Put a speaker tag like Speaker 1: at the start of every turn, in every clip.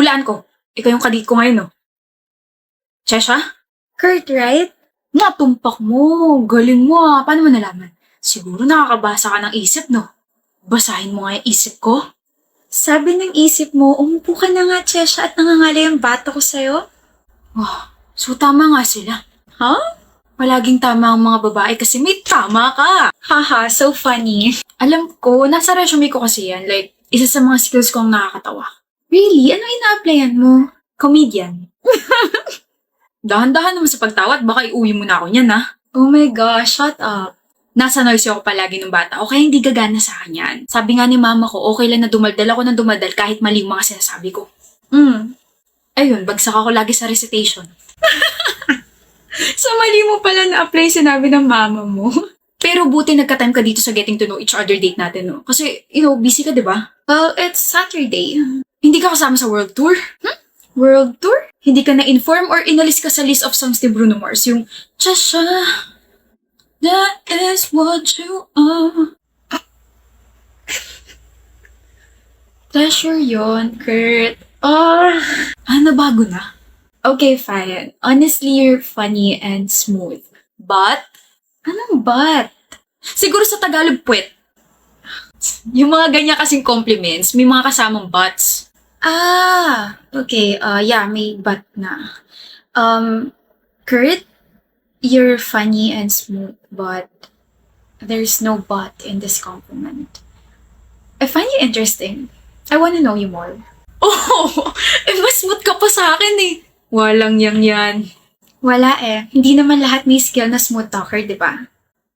Speaker 1: Hulaan ko. Ikaw yung kadate ko ngayon, no? Chesha?
Speaker 2: Kurt, right?
Speaker 1: Natumpak mo. Galing mo ah. Paano mo nalaman? Siguro nakakabasa ka ng isip, no? Basahin mo nga yung isip ko.
Speaker 2: Sabi ng isip mo, umupo ka na nga, Chesha, at nangangala yung bata ko sa'yo?
Speaker 1: Oh, so tama nga sila.
Speaker 2: Huh?
Speaker 1: Palaging tama ang mga babae kasi may tama ka.
Speaker 2: Haha, so funny.
Speaker 1: Alam ko, nasa resume ko kasi yan. Like, isa sa mga skills kong nakakatawa.
Speaker 2: Really? Ano ina-applyan mo?
Speaker 1: Comedian. Dahan-dahan naman sa pagtawat, baka iuwi mo na ako niyan, ha?
Speaker 2: Oh my gosh, shut up.
Speaker 1: Nasa noisy ako palagi ng bata, o kaya hindi gagana sa akin yan. Sabi nga ni mama ko, okay lang na dumaldal ako ng dumaldal kahit mali yung mga sinasabi ko. Ayun, bagsak ako lagi sa recitation.
Speaker 2: So mali mo pala na-apply sinabi ng mama mo.
Speaker 1: Pero buti nagka-time ka dito sa getting to know each other date natin, no? Kasi, busy ka, di ba?
Speaker 2: Well, it's Saturday.
Speaker 1: Hindi ka kasama sa world tour?
Speaker 2: World tour?
Speaker 1: Hindi ka na-inform or inalis ka sa list of songs ni Bruno Mars? Yung, Chesha, that is what you are.
Speaker 2: Pleasure yon, Kurt.
Speaker 1: Nabago na.
Speaker 2: Okay, fine. Honestly, you're funny and smooth.
Speaker 1: But,
Speaker 2: Anong but?
Speaker 1: siguro sa Tagalog puwet. Yung mga ganyan kasing compliments, may mga kasamang buts.
Speaker 2: Okay. Yeah, may but na. Kurt, you're funny and smooth, but there's no but in this compliment. I find you interesting. I want to know you more.
Speaker 1: Oh, mas smooth ka pa sa akin eh. Walang yan.
Speaker 2: Wala eh. Hindi naman lahat may skill na smooth talker, di ba?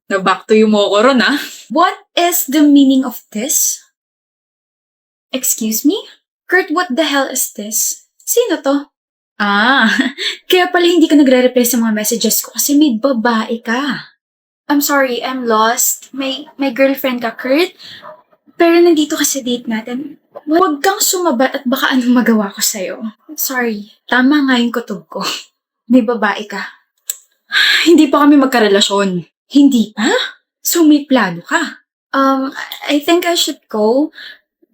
Speaker 1: Na-back to you mo ko ron, ah.
Speaker 2: What is the meaning of this? Excuse me? Kurt, what the hell is this? Sino to? Kaya pala hindi ka nagre-reply sa mga messages ko kasi may babae ka. I'm sorry, I'm lost. May girlfriend ka, Kurt? Pero nandito ka sa date natin. Huwag kang sumabat at baka anong magawa ko sa'yo. Sorry, tama nga yung kutob ko. May babae ka.
Speaker 1: Hindi pa kami magkarelasyon.
Speaker 2: Hindi pa?
Speaker 1: So may plano ka.
Speaker 2: I think I should go.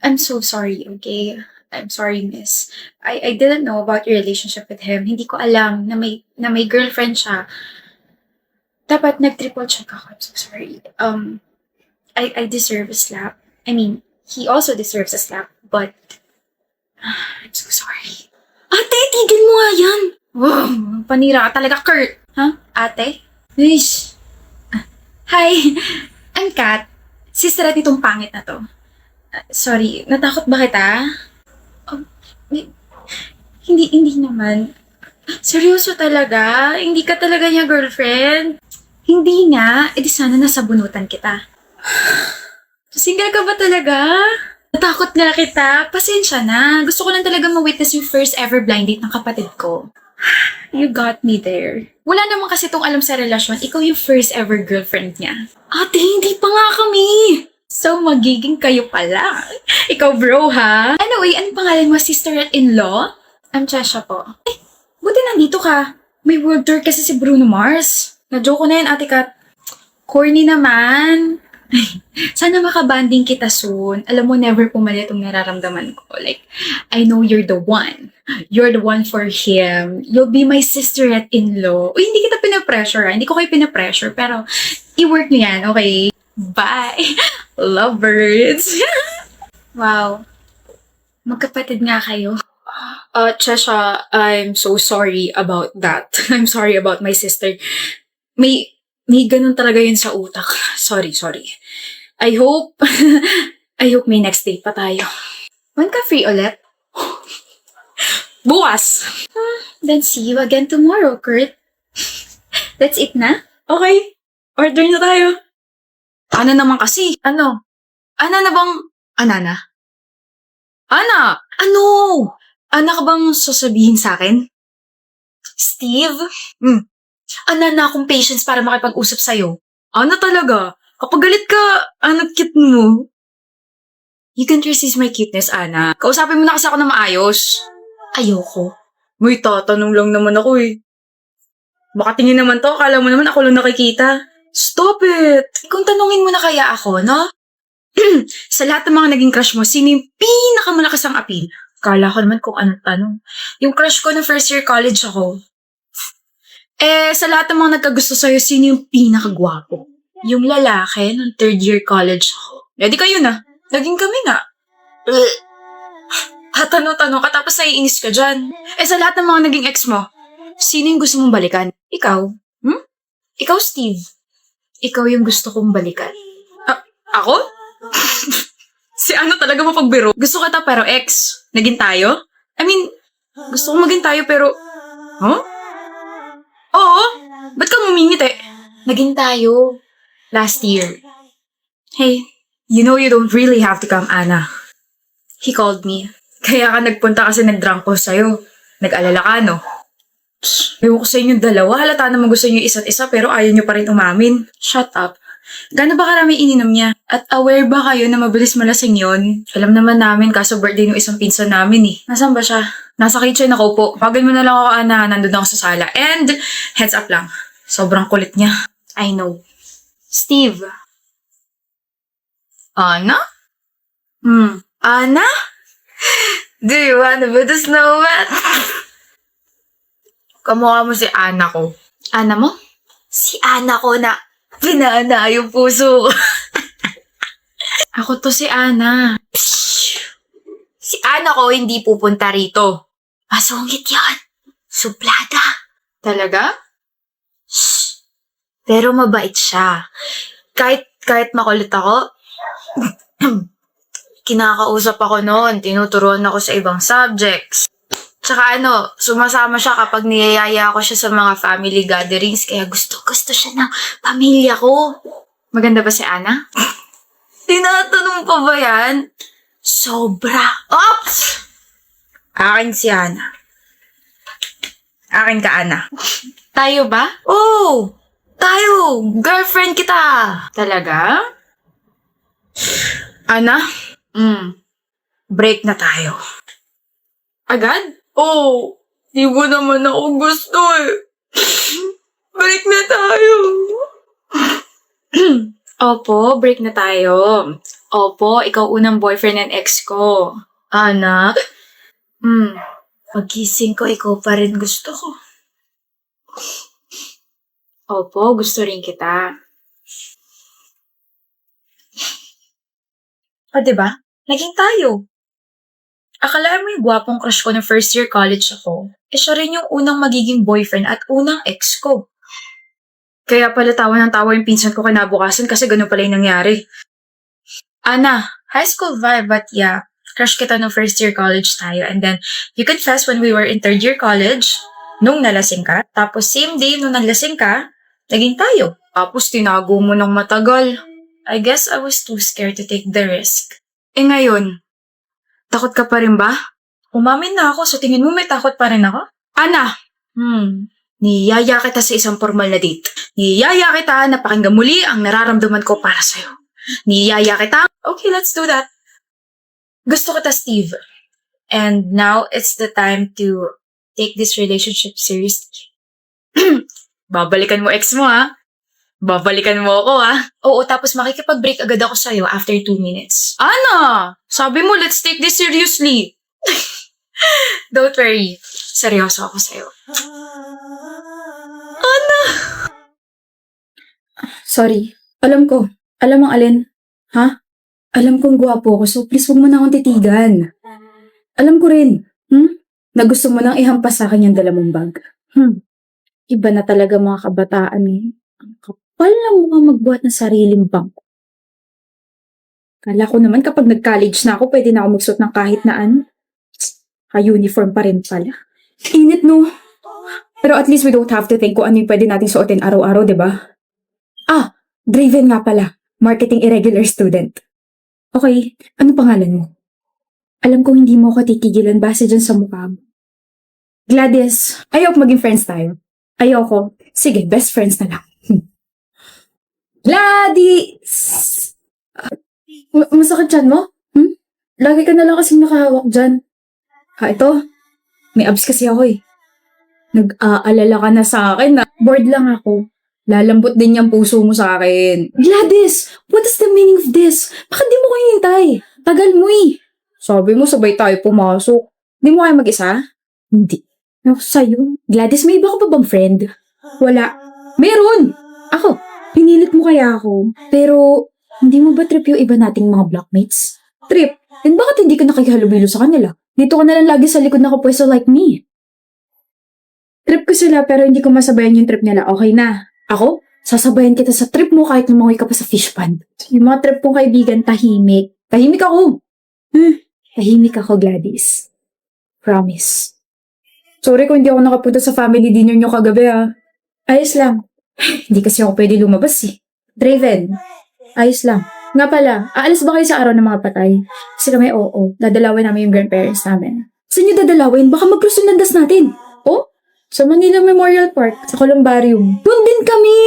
Speaker 2: I'm so sorry, okay? I'm sorry, miss. I didn't know about your relationship with him. Hindi ko alam na may girlfriend siya. Dapat nag-triple check ako. I'm so sorry. I deserve a slap. I mean, he also deserves a slap, but I'm so sorry.
Speaker 1: Ate, tigil mo nga yan.
Speaker 2: Wow, panira ka talaga, Kurt. Huh? Ate? Ish. Hi, I'm Kat. Sister at itong pangit na to. Sorry, natakot ba kita? Hindi naman. Seryoso talaga? Hindi ka talaga niya girlfriend? Hindi nga, edi sana nasa bunutan kita. Single ka ba talaga? Natakot nga kita. Pasensya na. Gusto ko lang talaga ma-witness yung first ever blind date ng kapatid ko. You got me there. Wala naman kasi tong alam sa relasyon, ikaw yung first ever girlfriend niya.
Speaker 1: Ate, hindi pa nga kami.
Speaker 2: So, magiging kayo pala. Ikaw bro, ha? Anyway, anong pangalan mo, sister-in-law? I'm Chesha po. Buti nandito ka. May world tour kasi si Bruno Mars. Na-joke ko na yan, ate Kat. Corny naman. Sana makabanding kita soon. Alam mo, never pumalit itong nararamdaman ko. Like, I know you're the one. You're the one for him. You'll be my sister-in-law. Uy, hindi kita pinapressure, ha? Hindi ko kayo pinapressure, pero i-work niyo yan, okay? Bye! Lovebirds! Wow. Magkapatid nga kayo.
Speaker 1: Chesha, I'm so sorry about that. I'm sorry about my sister. May ganun talaga yun sa utak. Sorry. I hope may next date pa tayo.
Speaker 2: When ka free ulit?
Speaker 1: Bukas!
Speaker 2: Then see you again tomorrow, Kurt. That's it na?
Speaker 1: Okay, order na tayo. Ana naman kasi.
Speaker 2: Ano?
Speaker 1: Ana na bang... Ana?
Speaker 2: Ano?
Speaker 1: Ana ka bang sasabihin sa akin?
Speaker 2: Steve?
Speaker 1: Ana na akong patience para makipag-usap sa'yo. Ana talaga? Kapag galit ka, cute mo. You can resist my cuteness, Ana. Kausapin mo na kasi ako na maayos.
Speaker 2: Ayoko.
Speaker 1: May tatanong lang naman ako eh. Makatingin naman to, akala mo naman ako lang nakikita. Stop it!
Speaker 2: Kung tanungin mo na kaya ako, no?
Speaker 1: Sa lahat ng mga naging crush mo, sino yung pinakamalakas ang appeal? Kala ko naman kung anong tanong. Yung crush ko na first year college ako. Sa lahat ng mga nagkagusto sa'yo, sino yung pinakagwapo? Yung lalaki nung third year college ako. Di kayo na. Naging kami nga. Tanong-tanong ka tapos naiinis ka dyan. Sa lahat ng mga naging ex mo, sino yung gusto mong balikan? Ikaw? Ikaw, Steve. Ikaw yung gusto kong balikan. Ako? Si ano talaga mapagbiro? Gusto kita pero ex. Naging tayo? I mean, gusto kong maging tayo pero... Huh? Oo. Ba't ka ngumingiti? Naging tayo. Last year. Hey, you know you don't really have to come, Anna. He called me. Kaya ka nagpunta kasi nag-drunk ko sa'yo. Nag-alala ka, no? Ewan ko sa inyong dalawa. Halata naman gusto niyo isa't isa pero ayaw niyo pa rin umamin. Shut up. Gano'n ba karami ininom niya? At aware ba kayo na mabilis malasing yon? Alam naman namin kaso birthday ng isang pinsan namin eh. Nasaan ba siya? Nasa kitchen ako po. Pagin mo na lang ako, Ana. Nandun ako sa sala. And, heads up lang. Sobrang kulit niya. I know. Steve. Ana? Ana? Do you wanna be the snowman? Kamukha mo si Ana ko. Ana mo? Si Ana ko na pinaana yung puso ko. Ako to si Ana. Si Ana ko hindi pupunta rito. Masungit yan. Suplada. Talaga? Shh. Pero mabait siya. Kahit makulit ako, kinakausap ako noon. Tinuturuan ako sa ibang subjects. Tsaka sumasama siya kapag niyayaya ko siya sa mga family gatherings. Kaya gusto siya ng pamilya ko. Maganda ba si Ana? Tinatanong pa ba yan? Sobra. Oops! Akin si Ana. Akin ka, Ana. Tayo ba? Oh! Tayo! Girlfriend kita! Talaga? Ana? Break na tayo. Agad? Oh, di mo naman ako gusto eh. Break na tayo. Opo, break na tayo. Opo, ikaw unang boyfriend and ex ko. Anak? Pagising ko, ikaw pa rin gusto ko. Opo, gusto rin kita. Diba? Naging tayo. Akala mo yung gwapong crush ko na first year college ako, siya rin yung unang magiging boyfriend at unang ex ko. Kaya pala tawa ng tawa yung pinsan ko kinabukasan kasi ganun pala yung nangyari. Ana, high school vibe but yeah, crush kita nung first year college tayo and then you confessed when we were in third year college nung nalasing ka, tapos same day nung nalasing ka, naging tayo. Tapos tinago mo ng matagal. I guess I was too scared to take the risk. Ngayon, takot ka pa rin ba? Umamin na ako, sa tingin mo may takot pa rin ako? Ana! Niyaya kita sa isang formal na date. Niyaya kita na pakinggan muli ang nararamdaman ko para sa'yo. Niyaya kita. Okay, let's do that. Gusto kita, Steve. And now, it's the time to take this relationship seriously. Babalikan mo ex mo, ha? Babalikan mo ako, ha? Oo, tapos makikipag-break agad ako sa'yo after 2 minutes. Ana! Sabi mo, let's take this seriously. Don't worry. Seryoso ako sa'yo. Ana!
Speaker 2: Sorry. Alam ko. Alam ang alin. Ha? Alam kong gwapo ako, so please huwag mo na akong titigan. Alam ko rin. Na gusto mo nang ihampas sa akin yung dala mong bag. Iba na talaga mga kabataan eh. Ang kapal na mga magbuhat ng sariling bangko. Kala ko naman kapag nag-college na ako, pwede na ako magsuot ng kahit na ano. Ha-uniform pa rin pala. Init no? Pero at least we don't have to think kung ano yung pwede natin suotin araw-araw, di ba? Draven nga pala. Marketing irregular student. Okay, ano pangalan mo? Alam kong hindi mo ako titigilan base dyan sa mukha mo. Gladys, ayoko maging friends tayo. Ayoko. Sige, best friends na lang. Gladys! Masakit dyan mo? Lagi ka na lang kasing nakahawak dyan. Ito. May abs kasi ako eh. Nag-aalala ka na sa akin na bored lang ako. Lalambot din yung puso mo sa akin. Gladys! What is the meaning of this? Bakit di mo ko hintay? Tagal mo eh. Sabi mo sabay tayo pumasok.
Speaker 1: Di mo kayo mag-isa? Hindi. Ako sa'yo. Gladys, may iba ka pa bang friend? Wala. Meron! Ako. Pinilit mo kaya ako. Pero, hindi mo ba trip yung iba nating mga blockmates? Trip? And bakit hindi ka nakikihalubilo sa kanila? Dito ka na lang lagi sa likod nakapwesto like me. Trip ko sila pero hindi ko masabayan yung trip nila. Okay na. Ako? Sasabayan kita sa trip mo kahit lumangoy ka pa sa fish pond. Yung mga trip kong kaibigan, tahimik. Tahimik ako. Tahimik ako, Gladys. Promise. Sorry kung hindi ako nakapunta sa family dinner nyo kagabi Ayos lang. Hindi kasi ako pwede lumabas Draven. Ayos lang. Nga pala, aalis ba kayo sa araw ng mga patay? Kasi kami, oo. Dadalawin namin yung grandparents namin. Saan nyo dadalawin? Baka mag-cross yung landas natin. Oh? Sa Manila Memorial Park, sa Columbarium. Doon din kami!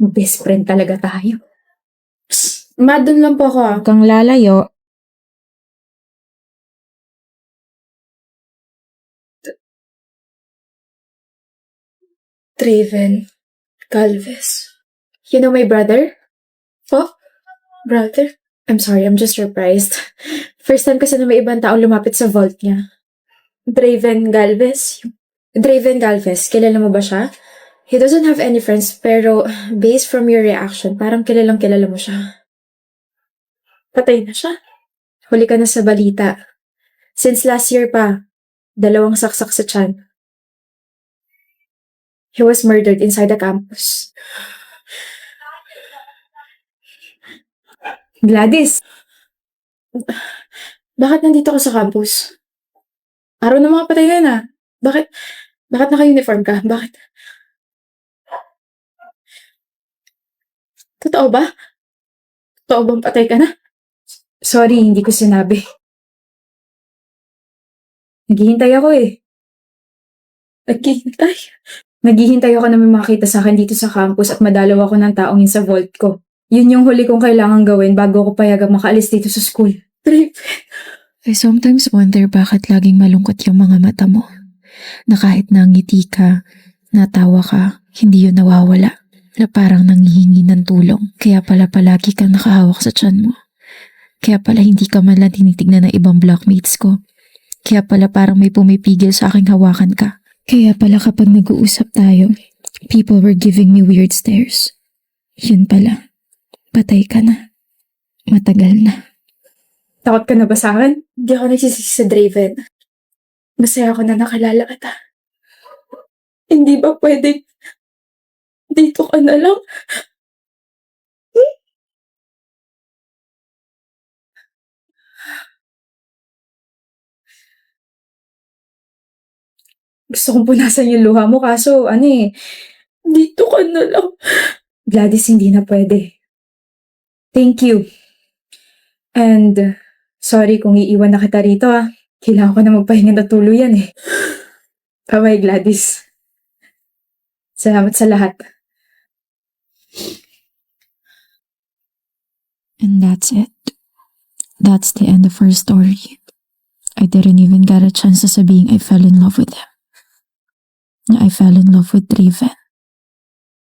Speaker 1: Best friend talaga tayo. Ma, doon lang po ako
Speaker 2: Kang lalayo.
Speaker 1: Draven Galvez. You know my brother? Po? Brother? I'm sorry, I'm just surprised. First time kasi na may ibang tao lumapit sa vault niya. Draven Galvez? Draven Galvez, kilala mo ba siya? He doesn't have any friends, pero based from your reaction, parang kilalang kilala mo siya. Patay na siya. Huli ka na sa balita. Since last year pa, 2 saksak sa tiyan. He was murdered inside the campus. Gladys! Bakit nandito ka sa campus? Araw ng mga patay na Bakit naka-uniform ka? Bakit? Totoo ba? Totoo bang patay ka na? Sorry, hindi ko sinabi. Naghihintay ako Naghihintay? Naghihintay ako na may makita sa akin dito sa campus at madalaw ako ng taong yun sa vault ko. Yun yung huli kong kailangan gawin bago ako payagang makaalis dito sa school.
Speaker 3: I sometimes wonder bakit laging malungkot yung mga mata mo. Na kahit nangiti ka, natawa ka, hindi yun nawawala. Na parang nanghihingi ng tulong. Kaya pala palagi kang nakahawak sa tiyan mo. Kaya pala hindi ka man lang tinitignan ng ibang blockmates ko. Kaya pala parang may pumipigil sa aking hawakan ka. Kaya pala kapag nag-uusap tayo, people were giving me weird stares. Yun pala, patay ka na. Matagal na.
Speaker 1: Takot ka na ba sa akin? Hindi ako nagsisisi sa Draven. Masaya ako na nakalala kita. Hindi ba pwedeng dito ka na lang? Gusto kong punasan yung luha mo kaso dito ka na lang. Gladys, hindi na pwede. Thank you. And sorry kung iiwan na kita rito Kailangan ko na magpahinga na tuluyan Bye-bye, Gladys. Salamat sa lahat.
Speaker 3: And that's it. That's the end of her story. I didn't even get a chance to sabihin I fell in love with him. I fell in love with Draven.